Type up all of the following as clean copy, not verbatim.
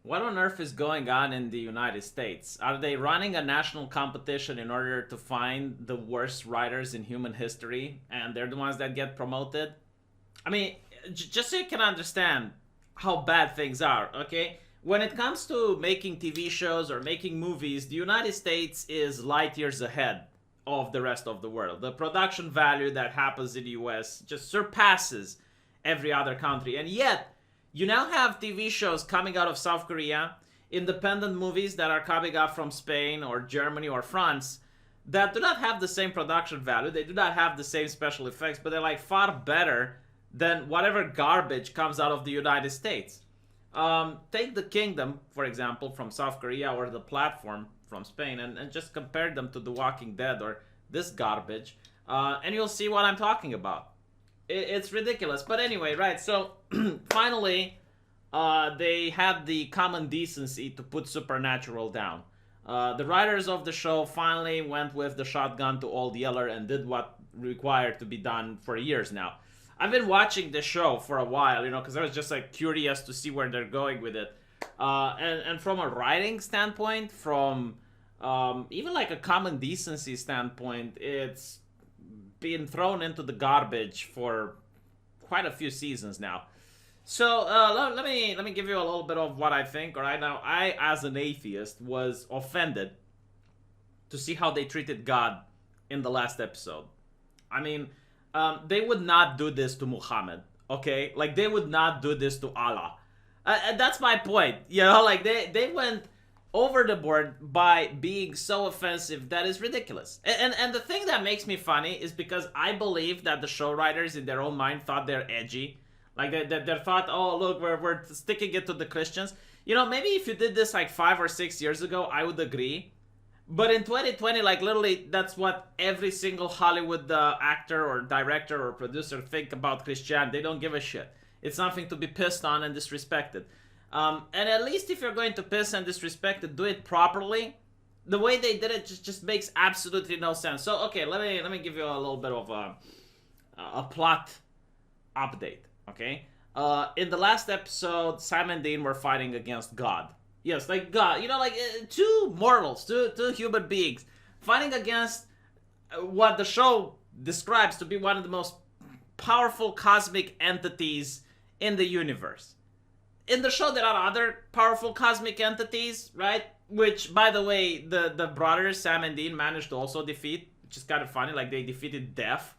What on earth is going on in the United States? Are they running a national competition in order to find the worst writers in human history and they're the ones that get promoted? I mean, just so you can understand how bad things are, okay? When it comes to making TV shows or making movies, the United States is light years ahead of the rest of the world. The production value that happens in the US just surpasses every other country. And yet, you now have TV shows coming out of South Korea, independent movies that are coming out from Spain or Germany or France that do not have the same production value. They do not have the same special effects, but they're like far better than whatever garbage comes out of the United States. Take The Kingdom, for example, from South Korea, or The Platform from Spain, and just compare them to The Walking Dead or this garbage, and you'll see what I'm talking about. It's ridiculous. But anyway, right, so finally, they had the common decency to put Supernatural down. The writers of the show finally went with the shotgun to Old Yeller and did what required to be done for years now. I've been watching the show for a while, because I was just like curious to see where they're going with it. And from a writing standpoint, from even like a common decency standpoint, it's been thrown into the garbage for quite a few seasons now. So let me give you a little bit of what I think. All right, now I, as an atheist, was offended to see how they treated God in the last episode. I mean, they would not do this to Muhammad, okay? Like, they would not do this to Allah. And that's my point, like, they went over the board by being so offensive that is ridiculous. And the thing that makes me funny is because I believe that the show writers in their own mind thought they're edgy. Like, they thought, oh, look, we're sticking it to the Christians. Maybe if you did this like 5 or 6 years ago, I would agree. But in 2020, like, literally, that's what every single Hollywood actor or director or producer think about Christianity. They don't give a shit. It's something to be pissed on and disrespected. And at least if you're going to piss and disrespect it, do it properly. The way they did it just makes absolutely no sense. So, okay, let me give you a little bit of a plot update, okay? In the last episode, Sam and Dean were fighting against God. Yes, like God, like two mortals, two human beings fighting against what the show describes to be one of the most powerful cosmic entities in the universe. In the show, there are other powerful cosmic entities, right? Which, by the way, the brothers, Sam and Dean, managed to also defeat, which is kind of funny. Like, they defeated death.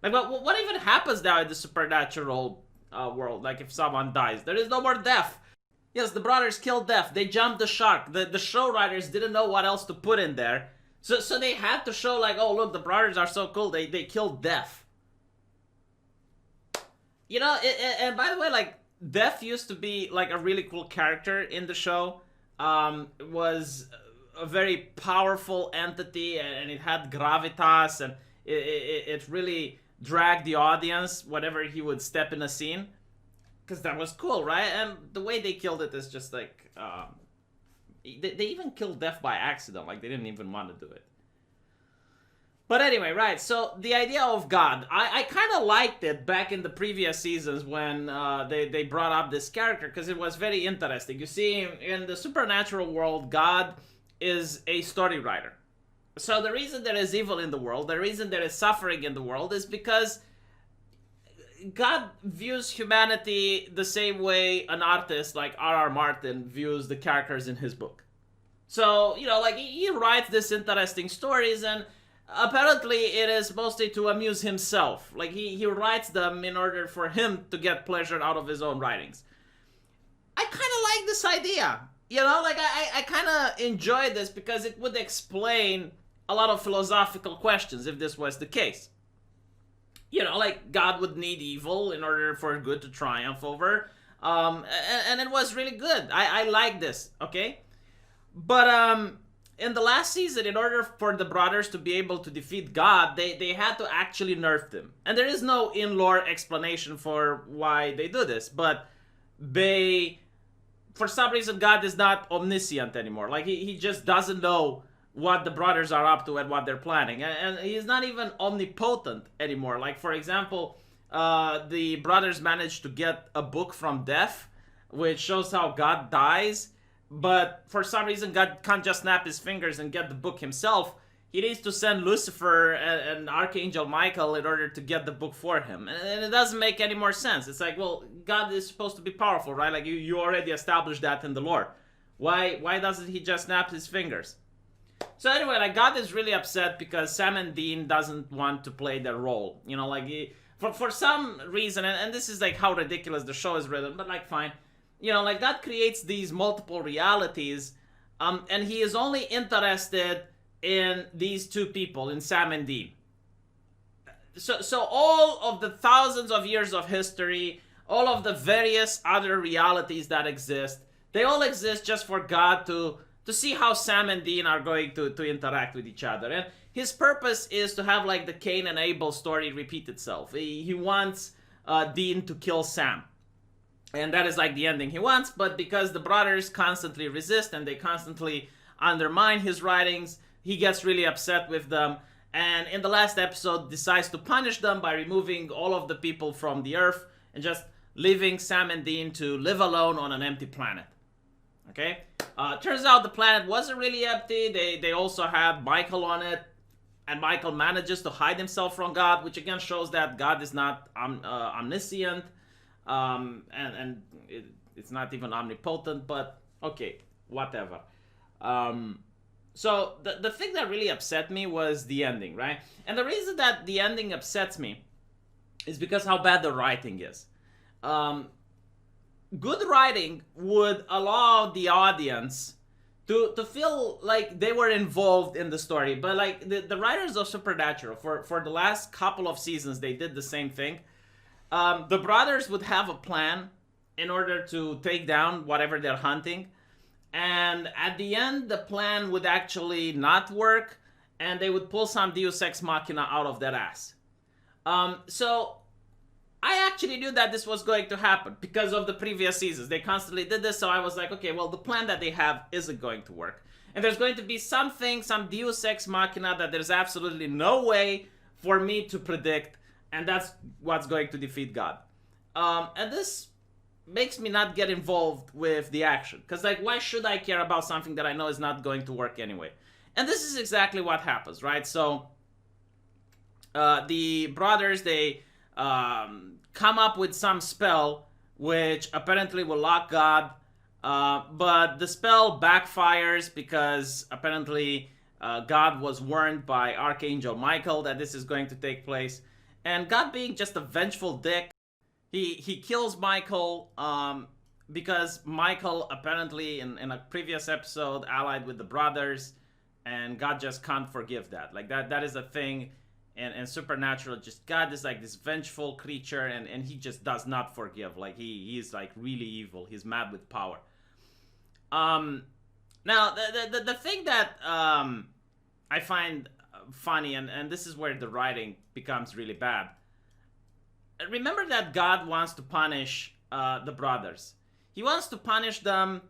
Like, what even happens now in the supernatural world? Like, if someone dies, there is no more death. Yes, the brothers killed Death. They jumped the shark. The show writers didn't know what else to put in there. So they had to show, like, oh, look, the brothers are so cool. They killed Death. And by the way, like, Death used to be, like, a really cool character in the show. It was a very powerful entity, and it had gravitas, and it really dragged the audience whenever he would step in a scene. Because that was cool, right? And the way they killed it is just like... they even killed Death by accident. Like, they didn't even want to do it. But anyway, right. So, the idea of God. I kind of liked it back in the previous seasons when they brought up this character. Because it was very interesting. You see, in the supernatural world, God is a story writer. So, the reason there is evil in the world, the reason there is suffering in the world is because... God views humanity the same way an artist like R.R. Martin views the characters in his book. So, like, he writes these interesting stories, and apparently it is mostly to amuse himself. Like, he writes them in order for him to get pleasure out of his own writings. I kind of like this idea. Like, I kind of enjoy this because it would explain a lot of philosophical questions if this was the case. Like, God would need evil in order for good to triumph over. And it was really good. I like this, okay? But in the last season, in order for the brothers to be able to defeat God, they had to actually nerf them. And there is no in-lore explanation for why they do this. But for some reason, God is not omniscient anymore. Like, he just doesn't know what the brothers are up to and what they're planning. And he's not even omnipotent anymore. Like, for example, the brothers managed to get a book from Death, which shows how God dies. But for some reason, God can't just snap his fingers and get the book himself. He needs to send Lucifer and Archangel Michael in order to get the book for him. And it doesn't make any more sense. It's like, well, God is supposed to be powerful, right? Like, you already established that in the lore. Why doesn't he just snap his fingers? So anyway, like, God is really upset because Sam and Dean doesn't want to play their role. You know, like, for some reason, and this is like how ridiculous the show is written, but like, fine. You know, like, God creates these multiple realities, and he is only interested in these two people, in Sam and Dean. So all of the thousands of years of history, all of the various other realities that exist, they all exist just for God to see how Sam and Dean are going to interact with each other. And his purpose is to have like the Cain and Abel story repeat itself. He wants Dean to kill Sam. And that is like the ending he wants, but because the brothers constantly resist and they constantly undermine his writings, he gets really upset with them. And in the last episode, decides to punish them by removing all of the people from the earth and just leaving Sam and Dean to live alone on an empty planet. Okay? Turns out the planet wasn't really empty. They also had Michael on it. And Michael manages to hide himself from God, which again shows that God is not omniscient. And it's not even omnipotent, but okay, whatever. So the thing that really upset me was the ending, right? And the reason that the ending upsets me is because how bad the writing is. Good writing would allow the audience to feel like they were involved in the story, but like the writers of Supernatural, for the last couple of seasons, they did the same thing. The brothers would have a plan in order to take down whatever they're hunting. And at the end, the plan would actually not work. And they would pull some Deus Ex Machina out of their ass. So I actually knew that this was going to happen because of the previous seasons. They constantly did this. So I was like, okay, well, the plan that they have isn't going to work. And there's going to be something, some Deus Ex Machina that there's absolutely no way for me to predict. And that's what's going to defeat God. And this makes me not get involved with the action. Because, like, why should I care about something that I know is not going to work anyway? And this is exactly what happens, right? So, the brothers, they come up with some spell which apparently will lock God. But the spell backfires because apparently God was warned by Archangel Michael that this is going to take place. And God, being just a vengeful dick, he kills Michael because Michael apparently in a previous episode allied with the brothers, and God just can't forgive that. Like that is a thing in Supernatural. Just God is like this vengeful creature, and he just does not forgive. Like he is like really evil. He's mad with power. Now the thing that I find funny, and this is where the writing becomes really bad. Remember that God wants to punish the brothers. He wants to punish them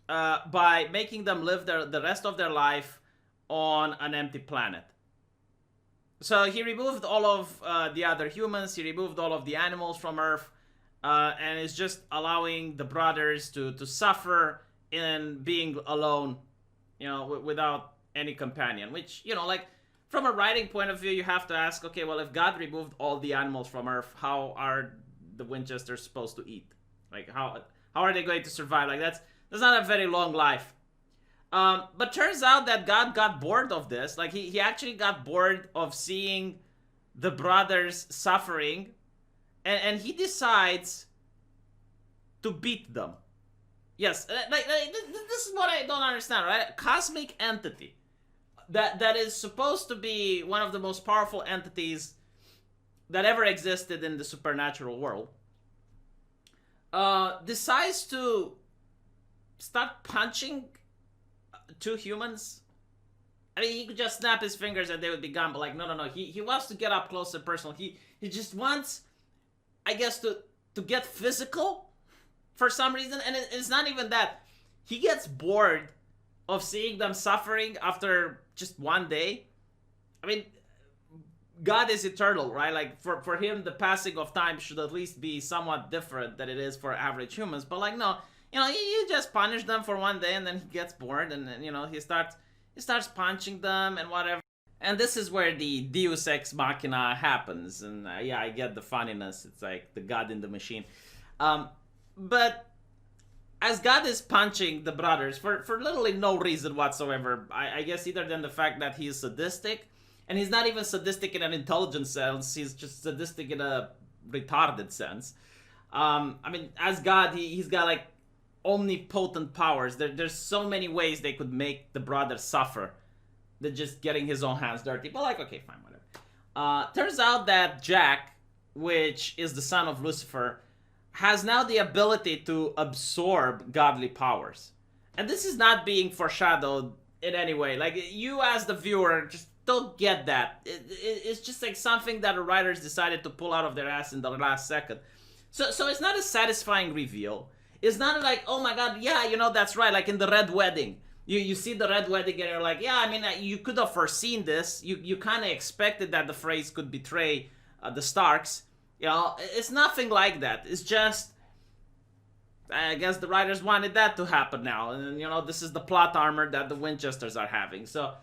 by making them live the rest of their life on an empty planet. So he removed all of the other humans, he removed all of the animals from Earth, and is just allowing the brothers to suffer in being alone, without any companion. Which, like, from a writing point of view, you have to ask, okay, well, if God removed all the animals from Earth, how are the Winchesters supposed to eat? Like, how are they going to survive? Like, that's not a very long life. But turns out that God got bored of this. Like, he actually got bored of seeing the brothers suffering, and he decides to beat them. Yes, like this is what I don't understand, right? Cosmic entity that is supposed to be one of the most powerful entities that ever existed in the supernatural world, decides to start punching two humans. I mean, he could just snap his fingers and they would be gone, but like, no. He wants to get up close and personal. He just wants, I guess, to get physical for some reason. And it's not even that. He gets bored of seeing them suffering after just one day. I mean, God is eternal, right? Like, for him, the passing of time should at least be somewhat different than it is for average humans. But like, no, You just punish them for one day, and then he gets bored, and then he starts punching them and whatever. And this is where the Deus Ex Machina happens, and yeah, I get the funniness. It's like the God in the machine. But as God is punching the brothers for literally no reason whatsoever, I guess either than the fact that he's sadistic, and he's not even sadistic in an intelligent sense, he's just sadistic in a retarded sense. I mean, as God, he's got like omnipotent powers. There's so many ways they could make the brother suffer than just getting his own hands dirty. But like, okay, fine, whatever. Turns out that Jack, which is the son of Lucifer, has now the ability to absorb godly powers. And this is not being foreshadowed in any way. Like, you as the viewer just don't get that. It's just like something that the writers decided to pull out of their ass in the last second. So it's not a satisfying reveal. It's not like, oh my god, yeah, that's right, like in the Red Wedding. You see the Red Wedding and you're like, yeah, I mean, you could have foreseen this. You kind of expected that the phrase could betray the Starks. It's nothing like that. It's just, I guess the writers wanted that to happen now. And, this is the plot armor that the Winchesters are having. So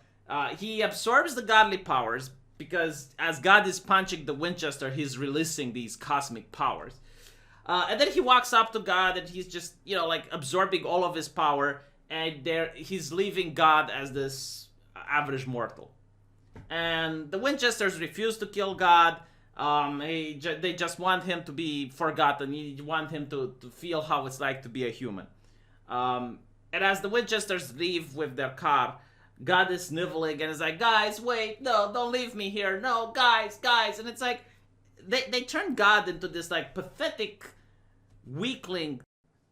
he absorbs the godly powers because as God is punching the Winchester, he's releasing these cosmic powers. And then he walks up to God and he's just, like absorbing all of his power. And he's leaving God as this average mortal. And the Winchesters refuse to kill God. They just want him to be forgotten. You want him to feel how it's like to be a human. And as the Winchesters leave with their car, God is sniveling and is like, guys, wait, no, don't leave me here. No, guys. And it's like, they turn God into this like pathetic weakling,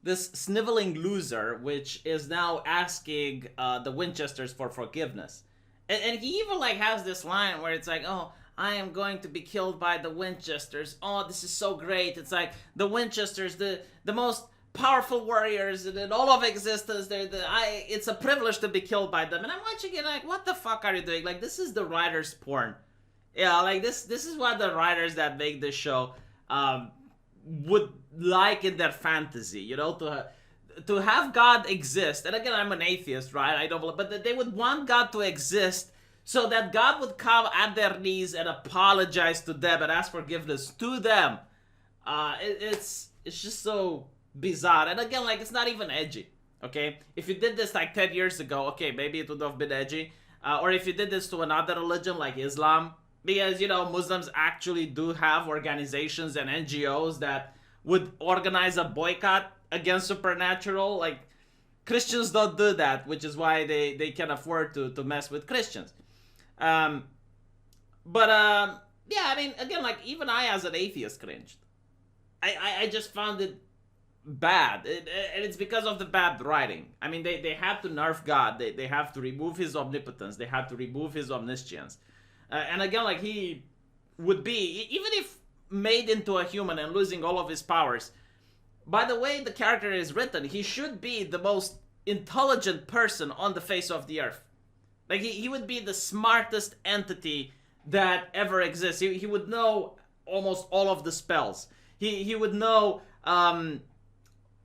this sniveling loser, which is now asking the Winchesters for forgiveness. And he even like has this line where it's like, oh, I am going to be killed by the Winchesters. Oh, this is so great. It's like the Winchesters, the most powerful warriors in all of existence. It's a privilege to be killed by them. And I'm watching it like, what the fuck are you doing? Like, this is the writer's porn. Yeah, like this is what the writers that make this show would like in their fantasy, to have God exist. And again, I'm an atheist, right? I don't believe, but they would want God to exist so that God would come at their knees and apologize to them and ask forgiveness to them. It's just so bizarre. And again, like, it's not even edgy, okay? If you did this like 10 years ago, okay, maybe it would have been edgy. Or if you did this to another religion like Islam, because, Muslims actually do have organizations and NGOs that would organize a boycott against supernatural. Like, Christians don't do that, which is why they can afford to mess with Christians. Yeah, I mean, again, like, even I as an atheist cringed. I just found it bad. And it's because of the bad writing. I mean, they have to nerf God. They have to remove his omnipotence. They have to remove his omniscience. And again, like, he would be, even if made into a human and losing all of his powers, by the way the character is written, he should be the most intelligent person on the face of the earth. Like, he would be the smartest entity that ever exists. He would know almost all of the spells. He would know all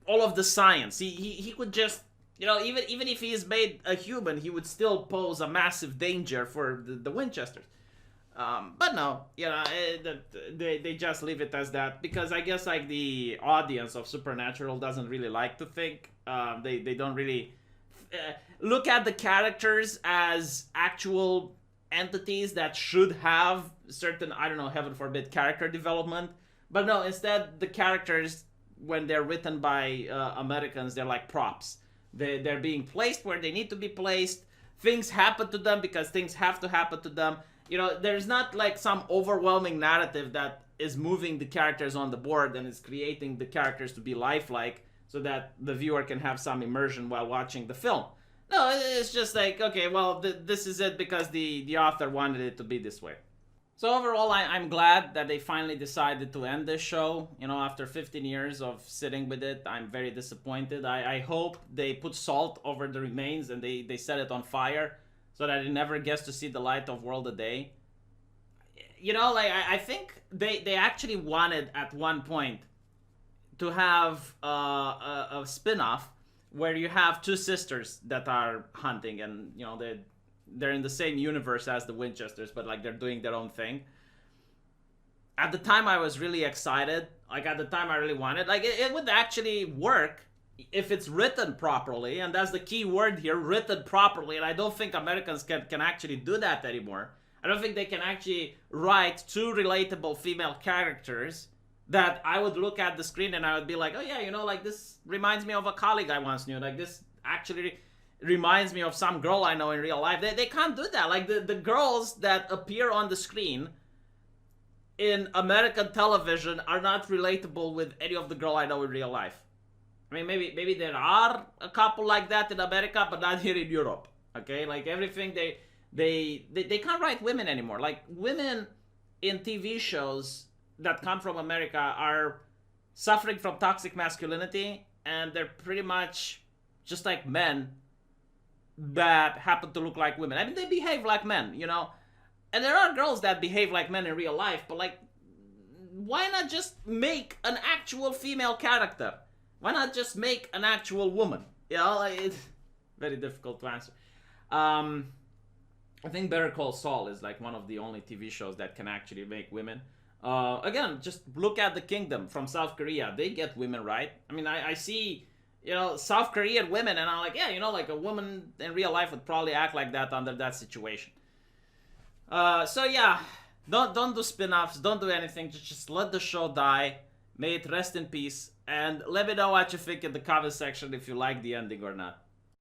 of the science. He could just, even if he is made a human, he would still pose a massive danger for the Winchesters. But no, they just leave it as that, because I guess like the audience of Supernatural doesn't really like to think. They don't really look at the characters as actual entities that should have certain, I don't know, heaven forbid, character development. But no, instead the characters, when they're written by Americans, they're like props. They're being placed where they need to be placed. Things happen to them because things have to happen to them. There's not like some overwhelming narrative that is moving the characters on the board and is creating the characters to be lifelike so that the viewer can have some immersion while watching the film. No, it's just like, okay, well, this is it because the author wanted it to be this way. So overall, I'm glad that they finally decided to end this show. After 15 years of sitting with it, I'm very disappointed. I hope they put salt over the remains and they set it on fire so that it never gets to see the light of world a day. I think they actually wanted at one point to have a spin-off where you have two sisters that are hunting, and you know they're in the same universe as the Winchesters, but like they're doing their own thing. At the time, I was really excited. Like at the time, I really wanted. Like it would actually work if it's written properly, and that's the key word here, written properly. And I don't think Americans can actually do that anymore. I don't think they can actually write two relatable female characters that I would look at the screen and I would be like, oh yeah, you know, like this reminds me of a colleague I once knew. Like this actually reminds me of some girl I know in real life. They can't do that. Like the girls that appear on the screen in American television are not relatable with any of the girl I know in real life. I mean, maybe there are a couple like that in America, but not here in Europe. Okay, like everything they can't write women anymore. Like women in TV shows that come from America are suffering from toxic masculinity, and they're pretty much just like men that happen to look like women. I mean, they behave like men, you know. And there are girls that behave like men in real life, but like, why not just make an actual female character? Why not just make an actual woman? You know, like, it's very difficult to answer. I think Better Call Saul is like one of the only TV shows that can actually make women. Again, just look at The Kingdom from South Korea. They get women right. I mean, I see, you know, South Korean women, and I'm like, yeah, you know, like a woman in real life would probably act like that under that situation. So yeah, don't do spin-offs, don't do anything. Just let the show die. May it rest in peace. And let me know what you think in the comment section if you like the ending or not.